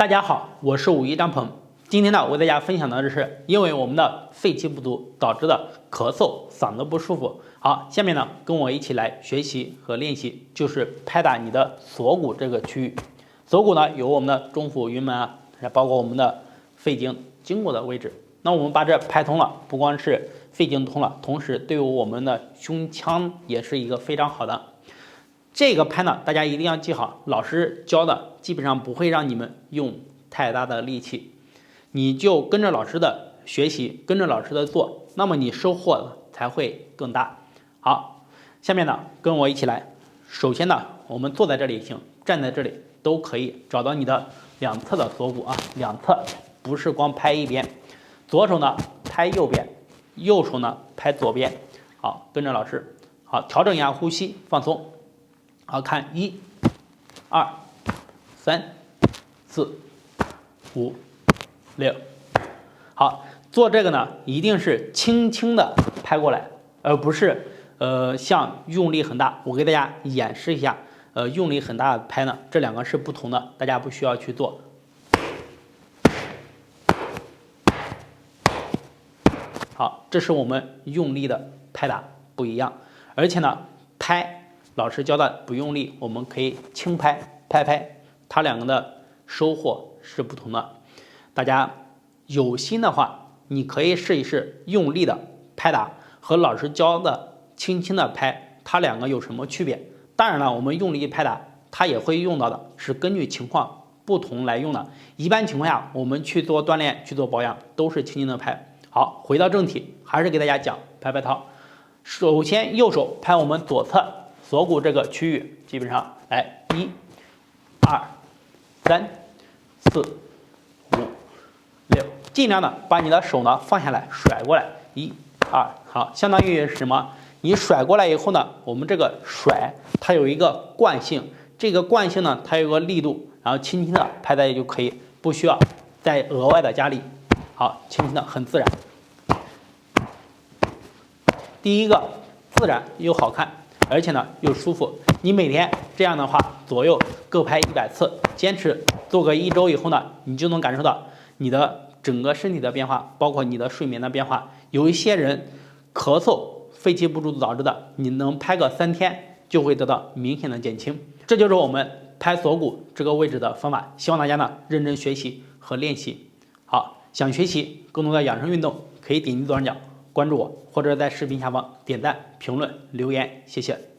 大家好，我是51张鹏。今天呢，我为大家分享的是因为我们的肺气不足导致的咳嗽、嗓子不舒服。好，下面呢，跟我一起来学习和练习，就是拍打你的锁骨这个区域。锁骨呢，有我们的中府、云门啊，包括我们的肺经经过的位置。那我们把这拍通了，不光是肺经通了，同时对于我们的胸腔也是一个非常好的。这个拍呢，大家一定要记好，老师教的基本上不会让你们用太大的力气，你就跟着老师的学习，跟着老师的做，那么你收获才会更大。好，下面呢，跟我一起来。首先呢，我们坐在这里行，站在这里都可以找到你的两侧的锁骨啊，两侧不是光拍一边，左手呢拍右边，右手呢拍左边。好，跟着老师，好，调整一下呼吸，放松。好看，1、2、3、4、5、6。好，做这个呢，一定是轻轻的拍过来，而不是像用力很大。我给大家演示一下，用力很大的拍呢，这两个是不同的，大家不需要去做。好，这是我们用力的拍打不一样，而且呢，拍。老师教的不用力，我们可以轻拍拍，它两个的收获是不同的。大家有心的话，你可以试一试用力的拍打和老师教的轻轻的拍，它两个有什么区别？当然了，我们用力拍打，它也会用到的，是根据情况不同来用的。一般情况下，我们去做锻炼、去做保养，都是轻轻的拍。好，回到正题，还是给大家讲拍套。首先，右手拍我们左侧锁骨这个区域，基本上来1、2、3、4、5、6，尽量的把你的手呢放下来，甩过来，1、2，好，相当于是什么？你甩过来以后呢，我们这个甩它有一个惯性，这个惯性呢它有个力度，然后轻轻的拍在就可以，不需要再额外的加力。好，轻轻的，很自然。第一个自然又好看。而且呢又舒服，你每天这样的话左右各拍100次，坚持做个1周以后呢，你就能感受到你的整个身体的变化，包括你的睡眠的变化。有一些人咳嗽、肺气不足导致的，你能拍个3天就会得到明显的减轻。这就是我们拍锁骨这个位置的方法，希望大家呢认真学习和练习。好，想学习更多的养生运动，可以点击左上角关注我，或者在视频下方点赞、评论、留言，谢谢。